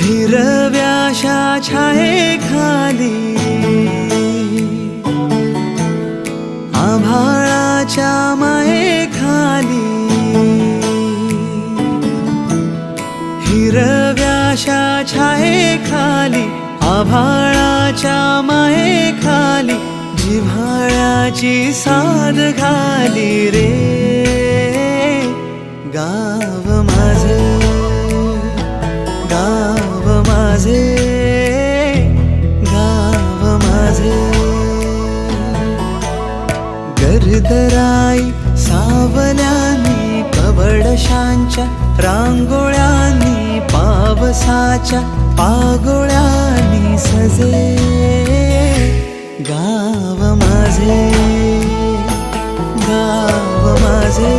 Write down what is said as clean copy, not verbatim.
हिरव्याशा छायेखाली आभाळाच्या मायेखाली हिरव्याशा छायेखाली आभाळाच्या मायेखाली जिव्हाळ्याची साद घाली रे गाव माझे गाव माझे गाव माझे गर्दराई सावल्यानी कवडशांच्या रांगोळ्यांनी पावसाच्या पागोळ्यांनी सजे गाव माझे गाव माझे